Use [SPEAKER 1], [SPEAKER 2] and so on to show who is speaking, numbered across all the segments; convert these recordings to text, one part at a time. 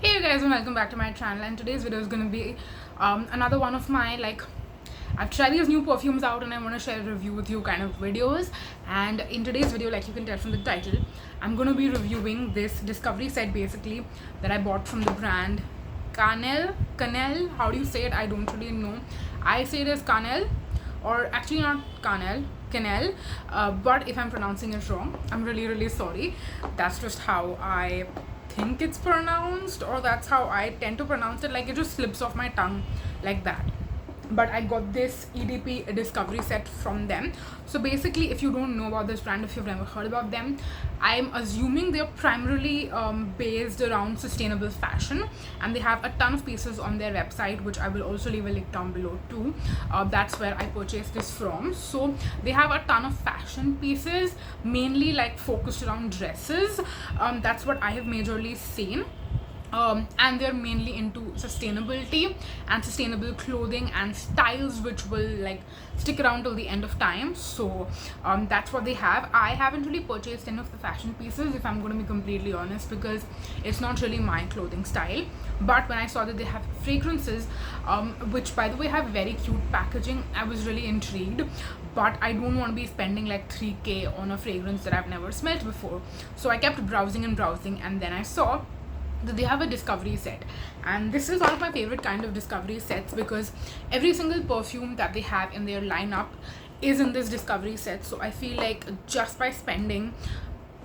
[SPEAKER 1] Hey you guys, and welcome back to my channel. And today's video is going to be another one of my I've tried these new perfumes out and I want to share a review with you kind of videos. And in today's video, like you can tell from the title, I'm going to be reviewing this discovery set basically that I bought from the brand Kanelle. How do you say it? I don't really know. I say it as Kanelle, or actually not Kanelle. But if I'm pronouncing it wrong, I'm really sorry. That's just how I think it's pronounced, or that's how I tend to pronounce it. Like, it just slips off my tongue like that. But I got this EDP discovery set from them. So basically, if you don't know about this brand, if you've never heard about them, I'm assuming they're primarily based around sustainable fashion, and they have a ton of pieces on their website, which I will also leave a link down below too. That's where I purchased this from. So they have a ton of fashion pieces, mainly like focused around dresses. That's what I have majorly seen. And they're mainly into sustainability and sustainable clothing and styles, which will like stick around till the end of time. So that's what they have. I haven't really purchased any of the fashion pieces, if I'm going to be completely honest, because it's not really my clothing style. But when I saw that they have fragrances, which by the way have very cute packaging, I was really intrigued. But I don't want to be spending like 3k on a fragrance that I've never smelled before. So I kept browsing, and then I saw that they have a discovery set, and this is one of my favorite kind of discovery sets because every single perfume that they have in their lineup is in this discovery set. So I feel like just by spending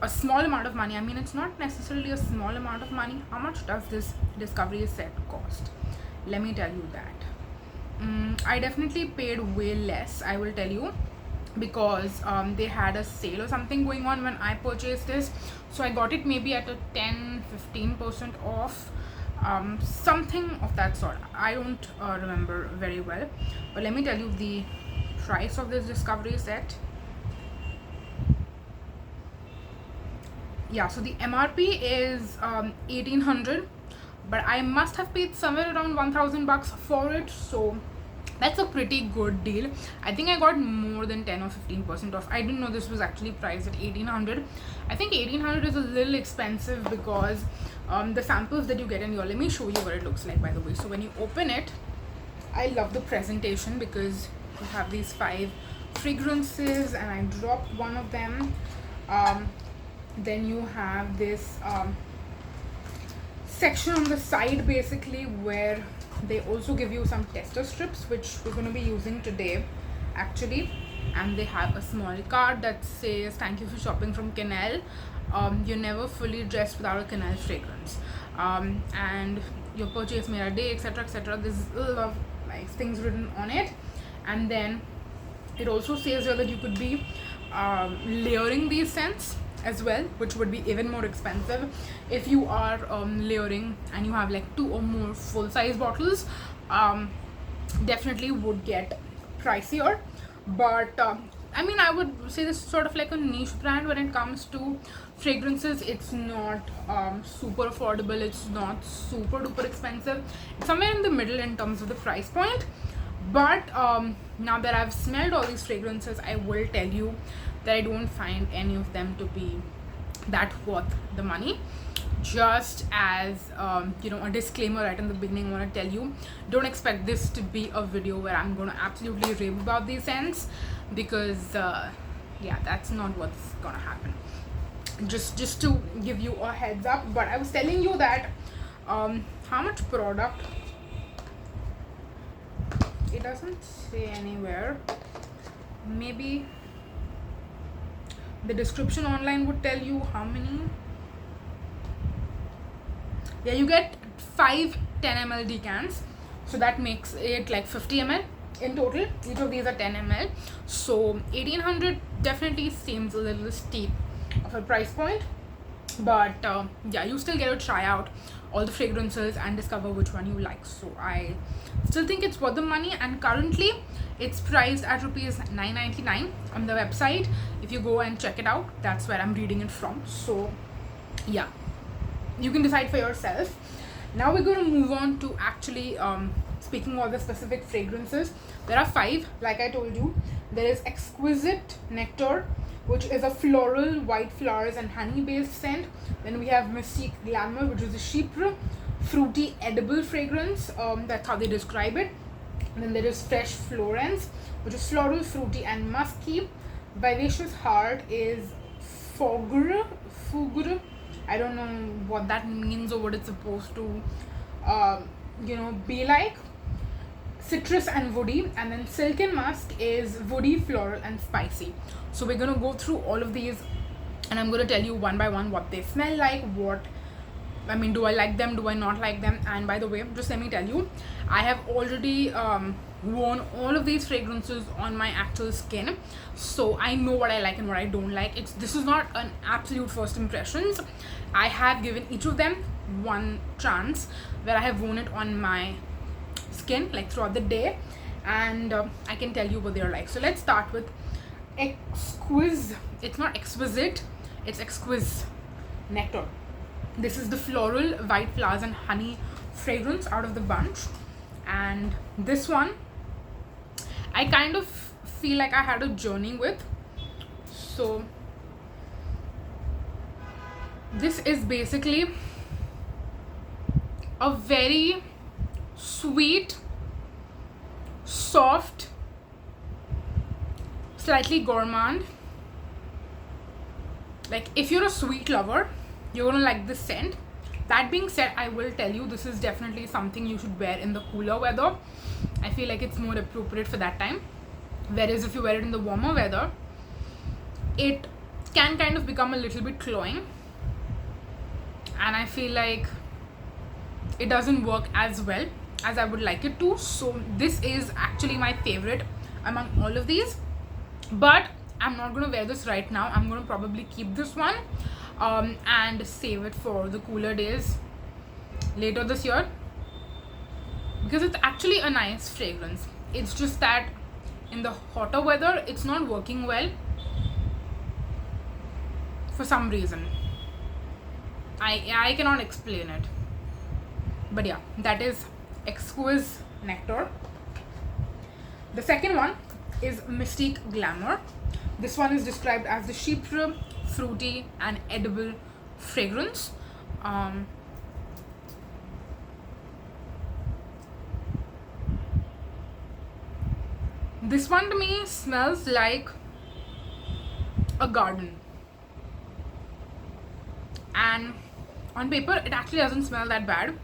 [SPEAKER 1] a small amount of money, I mean, it's not necessarily a small amount of money. How much does this discovery set cost? Let me tell you that. I definitely paid way less, I will tell you, because they had a sale or something going on when I purchased this. So I got it maybe at a 10-15% off, something of that sort. I don't remember very well, but let me tell you the price of this discovery set. Yeah, so the MRP is 1800, but I must have paid somewhere around 1000 bucks for it. So that's a pretty good deal. I think I got more than 10 or 15% off. I didn't know this was actually priced at 1800. I think 1800 is a little expensive because the samples that you get in here, let me show you what it looks like, by the way. So when you open it, I love the presentation because you have these 5 fragrances, and I dropped one of them. Then you have this section on the side basically where they also give you some tester strips, which we're going to be using today actually. And they have a small card that says, "Thank you for shopping from Kanelle. You're never fully dressed without a Kanelle fragrance. And your purchase made a day, etc, etc." There's a lot of nice things written on it. And then it also says here that you could be layering these scents as well, which would be even more expensive if you are layering and you have like 2 or more full-size bottles. Definitely would get pricier, but I mean, I would say this is sort of like a niche brand when it comes to fragrances. It's not super affordable, it's not super duper expensive, it's somewhere in the middle in terms of the price point. But now that I've smelled all these fragrances, I will tell you that I don't find any of them to be that worth the money. Just as you know, a disclaimer right in the beginning, I want to tell you, don't expect this to be a video where I'm going to absolutely rave about these scents, because yeah, that's not what's gonna happen. Just to give you a heads up. But I was telling you that how much product, it doesn't say anywhere. Maybe the description online would tell you how many. Yeah, you get 5 10 ml decants, so that makes it like 50 ml in total. Each of these are 10 ml. So 1800 definitely seems a little steep of a price point, but yeah, you still get to try out all the fragrances and discover which one you like. So I still think it's worth the money, and currently it's priced at rupees 999 on the website. If you go and check it out, that's where I'm reading it from. So yeah, you can decide for yourself. Now we're going to move on to actually speaking of the specific fragrances. There are 5, like I told you. There is Exquisite Nectar, which is a floral, white flowers and honey based scent. Then we have Mystique Glamour, which is a chypre fruity edible fragrance. That's how they describe it. And then there is Fresh Florence, which is floral, fruity, and musky. Vivacious Heart is Fogre. I don't know what that means or what it's supposed to, be like. Citrus and woody. And then Silken Musk is woody, floral, and spicy. So we're gonna go through all of these, and I'm gonna tell you one by one what they smell like, do I like them, do I not like them. And by the way, just let me tell you, I have already worn all of these fragrances on my actual skin, so I know what I like and what I don't like. This is not an absolute first impressions. I have given each of them one chance where I have worn it on my skin like throughout the day, and I can tell you what they're like. So let's start with Exquisite. It's not exquisite, it's Exquisite Nectar. This is the floral, white flowers, and honey fragrance out of the bunch. And this one, I kind of feel like I had a journey with. So this is basically a very sweet, soft, slightly gourmand. Like, if you're a sweet lover, you're gonna like this scent. That being said, I will tell you, this is definitely something you should wear in the cooler weather. I feel like it's more appropriate for that time. Whereas if you wear it in the warmer weather, it can kind of become a little bit cloying, and I feel like it doesn't work as well as I would like it to. So this is actually my favorite among all of these, but I'm not gonna wear this right now. I'm gonna probably keep this one and save it for the cooler days later this year, because it's actually a nice fragrance. It's just that in the hotter weather it's not working well for some reason. I cannot explain it, but yeah, that is Exquisite Nectar. The second one is Mystique Glamour. This one is described as the chypre, fruity, and edible fragrance. This one to me smells like a garden, and on paper it actually doesn't smell that bad.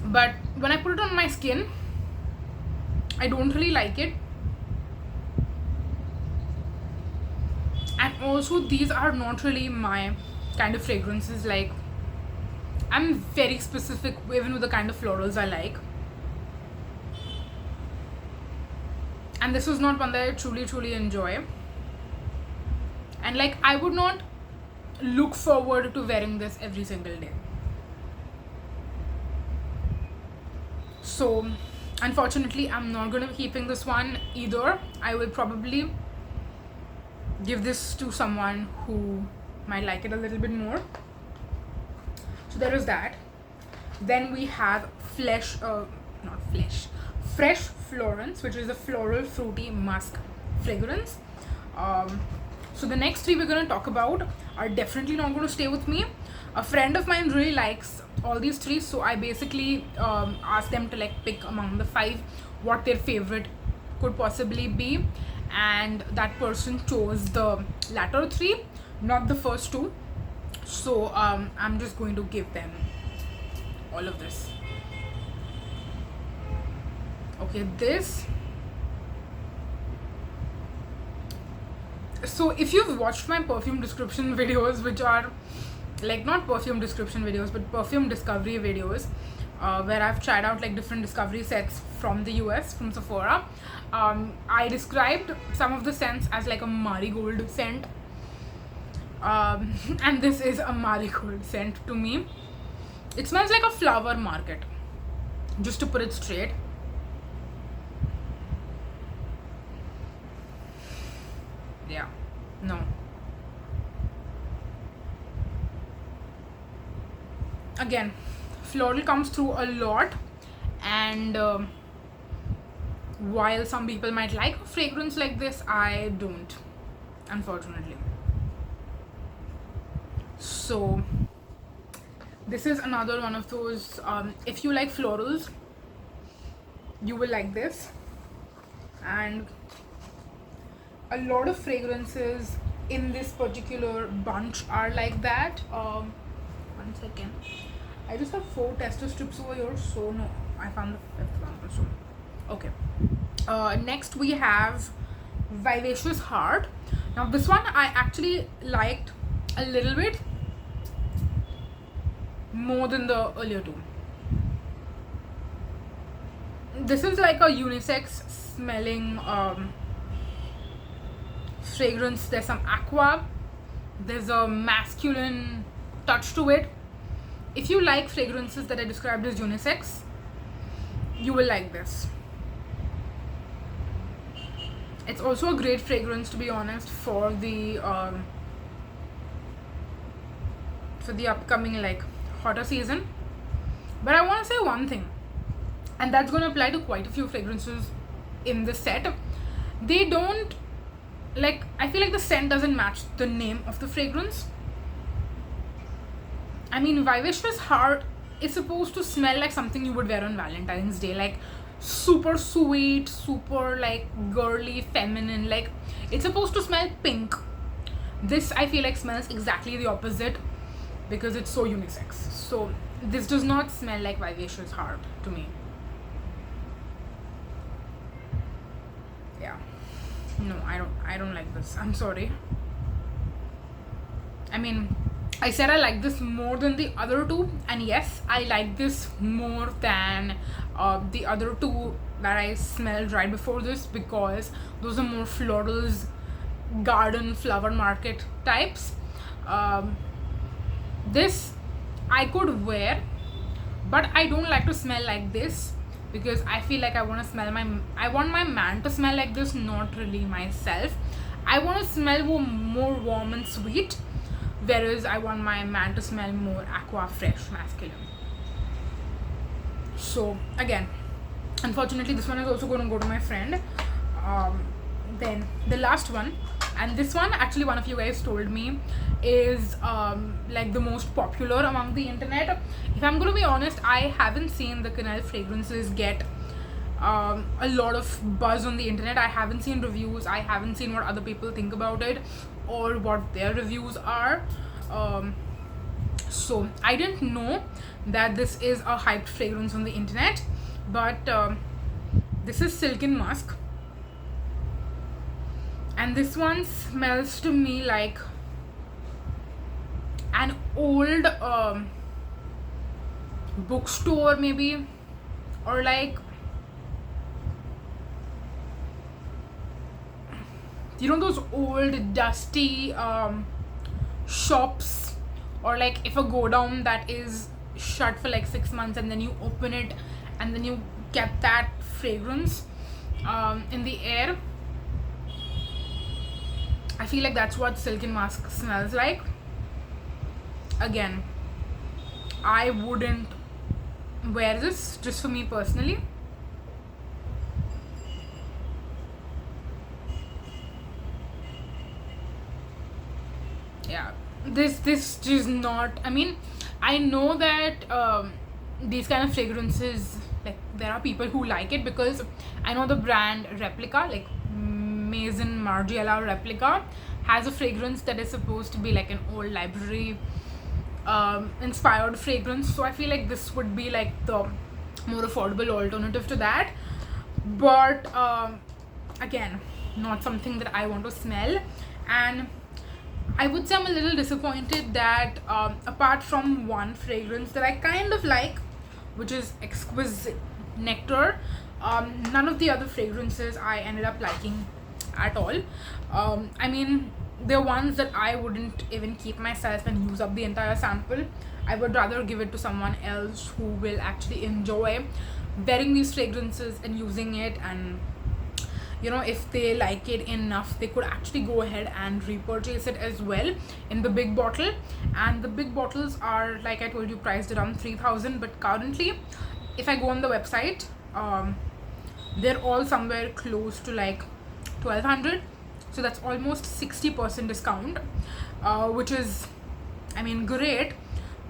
[SPEAKER 1] But when I put it on my skin, I don't really like it. And also, these are not really my kind of fragrances. Like, I'm very specific even with the kind of florals I like, and this is not one that I truly enjoy. And like, I would not look forward to wearing this every single day. So unfortunately, I'm not gonna be keeping this one either. I will probably give this to someone who might like it a little bit more. So there is that. Then we have Fresh Florence, which is a floral, fruity, musk fragrance. So the next three we're going to talk about are definitely not going to stay with me. A friend of mine really likes all these three, so I basically asked them to like pick among the five what their favorite could possibly be, and that person chose the latter three, not the first two. So I'm just going to give them all of this. Okay, this. So if you've watched my perfume description videos, which are like not perfume description videos but perfume discovery videos, where I've tried out like different discovery sets from the US, from Sephora, I described some of the scents as like a marigold scent, and this is a marigold scent to me. It smells like a flower market, just to put it straight. Yeah, no. Again, floral comes through a lot, and while some people might like a fragrance like this, I don't, unfortunately. So this is another one of those, if you like florals, you will like this. And a lot of fragrances in this particular bunch are like that. One second, I just have 4 tester strips over here, so no, I found the 5th one also. Okay. Next we have Vivacious Heart. Now this one I actually liked a little bit more than the earlier two. This is like a unisex smelling fragrance. There's some aqua, there's a masculine touch to it. If you like fragrances that are described as unisex, you will like this. It's also a great fragrance, to be honest, for the upcoming like hotter season. But I want to say one thing, and that's going to apply to quite a few fragrances in this set. They don't, like, I feel like the scent doesn't match the name of the fragrance. I mean, Vivacious Heart is supposed to smell like something you would wear on Valentine's Day, like super sweet, super like girly, feminine. Like, it's supposed to smell pink. This I feel like smells exactly the opposite because it's so unisex. So this does not smell like Vivacious Heart to me. Yeah, no, I don't like this. I'm sorry. I mean, I said I like this more than the other two, and yes, I like this more than the other two that I smelled right before this, because those are more florals, garden, flower market types. This I could wear, but I don't like to smell like this because I feel like I want my man to smell like this, not really myself. I want to smell more warm and sweet, whereas I want my man to smell more aqua, fresh, masculine. So again, unfortunately, this one is also going to go to my friend. Then the last one, and this one actually one of you guys told me is like the most popular among the internet. If I'm going to be honest, I haven't seen the Kanelle fragrances get a lot of buzz on the internet. I haven't seen reviews, I haven't seen what other people think about it or what their reviews are. So I didn't know that this is a hyped fragrance on the internet, but this is Silken Musk, and this one smells to me like an old bookstore maybe, or like, you know, those old dusty shops, or like if a go down that is shut for like 6 months and then you open it and then you get that fragrance in the air. I feel like that's what Silken Musk smells like. Again, I wouldn't wear this, just for me personally. Yeah, this is not, I mean, I know that these kind of fragrances, like, there are people who like it, because I know the brand Replica, like Maison Margiela Replica, has a fragrance that is supposed to be like an old library inspired fragrance. So I feel like this would be like the more affordable alternative to that, but again, not something that I want to smell. And I would say I'm a little disappointed that apart from one fragrance that I kind of like, which is Exquisite Nectar, none of the other fragrances I ended up liking at all. I mean, they're ones that I wouldn't even keep myself and use up the entire sample. I would rather give it to someone else who will actually enjoy wearing these fragrances and using it, and you know, if they like it enough, they could actually go ahead and repurchase it as well in the big bottle. And the big bottles are, like I told you, priced around 3,000, but currently if I go on the website, they're all somewhere close to like 1,200. So that's almost 60% discount, which is I mean, great,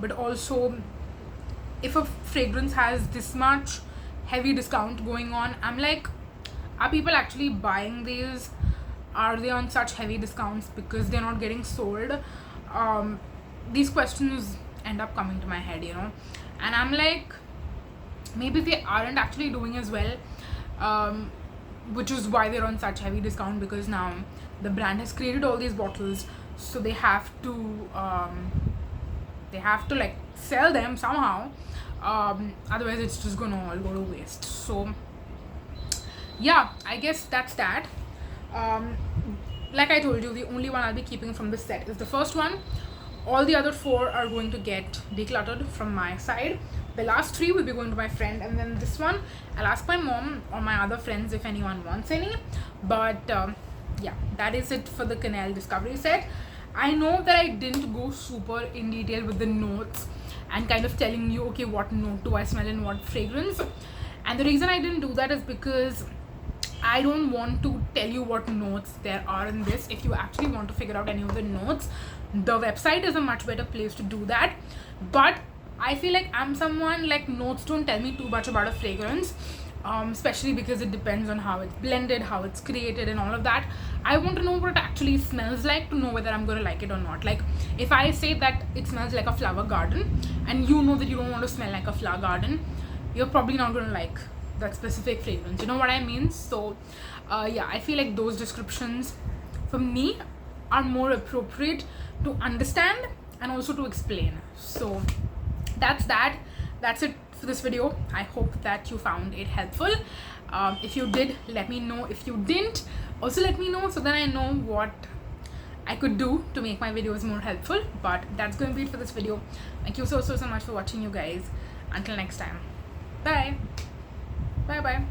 [SPEAKER 1] but also if a fragrance has this much heavy discount going on, I'm like, are people actually buying these? Are they on such heavy discounts because they're not getting sold? These questions end up coming to my head, you know, and I'm like, maybe they aren't actually doing as well, which is why they're on such heavy discount, because now the brand has created all these bottles, so they have to like sell them somehow, otherwise it's just gonna all go to waste. So yeah, I guess that's that. Like I told you, the only one I'll be keeping from this set is the first one. All the other 4 are going to get decluttered from my side. The last 3 will be going to my friend, and then this one I'll ask my mom or my other friends if anyone wants any. But yeah, that is it for the Kanelle discovery set. I know that I didn't go super in detail with the notes and kind of telling you, okay, what note do I smell in what fragrance, and the reason I didn't do that is because I don't want to tell you what notes there are in this. If you actually want to figure out any of the notes, the website is a much better place to do that. But I feel like I'm someone, like, notes don't tell me too much about a fragrance, especially because it depends on how it's blended, how it's created, and all of that. I want to know what it actually smells like to know whether I'm going to like it or not. Like, if I say that it smells like a flower garden and you know that you don't want to smell like a flower garden, you're probably not going to like that specific fragrance, you know what I mean? So yeah, I feel like those descriptions for me are more appropriate to understand and also to explain. So that's it for this video. I hope that you found it helpful. If you did, let me know. If you didn't, also let me know, so then I know what I could do to make my videos more helpful. But that's going to be it for this video. Thank you so much for watching, you guys. Until next time, bye bye.